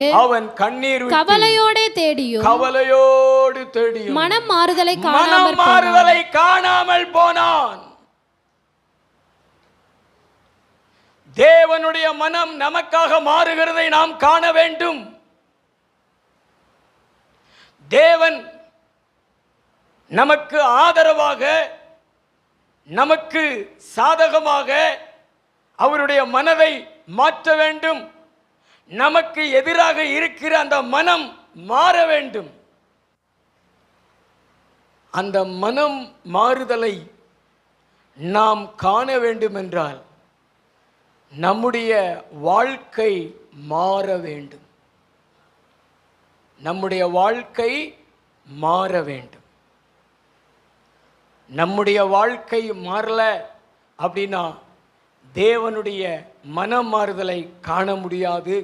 அவன் கண்ணீர் விட்டு கவலையோடு தேடியும் மனம் மாறுதலை காணாமல் போனான். தேவனுடைய மனம் நமக்காக மாறுகிறதை நாம் காண வேண்டும். தேவன் நமக்கு ஆதரவாக, நமக்கு சாதகமாக அவருடைய மனதை மாற்ற வேண்டும். நமக்கு எதிராக இருக்கிற அந்த மனம் மாற வேண்டும். அந்த மனம் மாறுதலை நாம் காண வேண்டும் என்றால் நம்முடைய வாழ்க்கை மாற வேண்டும். நம்முடைய வாழ்க்கை மாற வேண்டும். நம்முடைய வாழ்க்கை மாறல அப்படின்னா தேவனுடைய மனம் மாறுதலை காண முடியாது.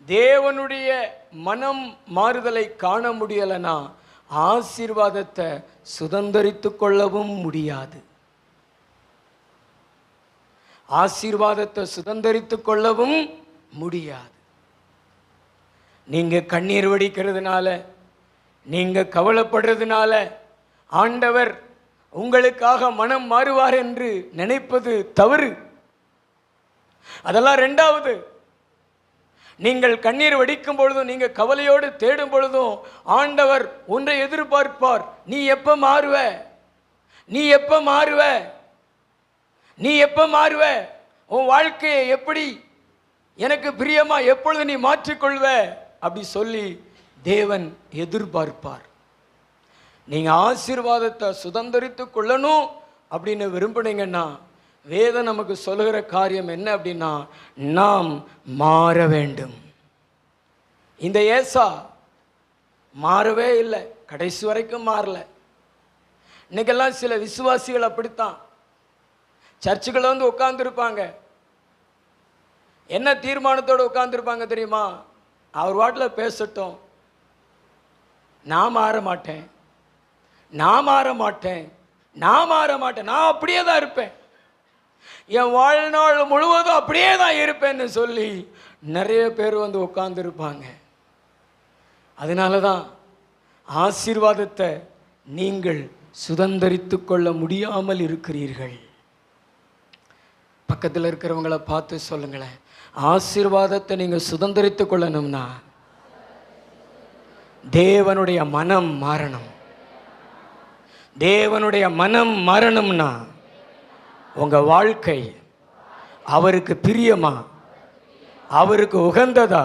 தேவனுடைய மனம் மாறுதலை காண முடியலைன்னா ஆசீர்வாதத்தை சுதந்தரித்து கொள்ளவும் முடியாது. ஆசீர்வாதத்தை சுதந்தரித்து கொள்ளவும் முடியாது. நீங்க கண்ணீர் வடிக்கிறதுனால, நீங்க கவலைப்படுறதுனால ஆண்டவர் உங்களுக்காக மனம் மாறுவார் என்று நினைப்பது தவறு. அதெல்லாம் இரண்டாவது. நீங்கள் கண்ணீர் வடிக்கும் பொழுதும், நீங்க கவலையோடு தேடும் பொழுதும் ஆண்டவர் ஒன்றை எதிர்பார்ப்பார். நீ எப்ப மாறுவ? நீ எப்ப மாறுவ? நீ எப்ப மாறுவ? உன் வாழ்க்கையை எப்படி எனக்கு பிரியமா எப்பொழுது நீ மாற்றிக்கொள்வ அப்படி சொல்லி தேவன் எதிர்பார்ப்பார். நீங்க ஆசீர்வாதத்தை சுதந்தரித்து கொள்ளணும் அப்படின்னு விரும்புனீங்கன்னா வேதம் நமக்கு சொல்லுகிற காரியம் என்ன அப்படின்னா, நாம் மாற வேண்டும். இந்த ஏசா மாறவே இல்லை, கடைசி வரைக்கும் மாறல. இன்னைக்கெல்லாம் சில விசுவாசிகள் அப்படித்தான் சர்ச்சுகளை வந்து உட்கார்ந்துருப்பாங்க. என்ன தீர்மானத்தோடு உட்கார்ந்துருப்பாங்க தெரியுமா? அவர் வாட்டில் பேசட்டும், நான் மாற மாட்டேன், நான் மாற மாட்டேன், நான் மாற மாட்டேன், நான் அப்படியே தான் இருப்பேன், என் வாழ்நாள் முழுவதும் அப்படியே தான் இருப்பேன்னு சொல்லி நிறைய பேர் வந்து உட்கார்ந்துருப்பாங்க. அதனால தான் ஆசீர்வாதத்தை நீங்கள் சுதந்தரித்து கொள்ள முடியாமல் இருக்கிறீர்கள். பக்கத்தில் இருக்கிறவங்களை பார்த்து சொல்லுங்களேன், ஆசீர்வாதத்தை நீங்கள் சுதந்தரித்து கொள்ளணும்னா தேவனுடைய மனம் மாறணும். தேவனுடைய மனம் மாறணும்னா உங்க வாழ்க்கை அவருக்கு பிரியமா, அவருக்கு உகந்ததா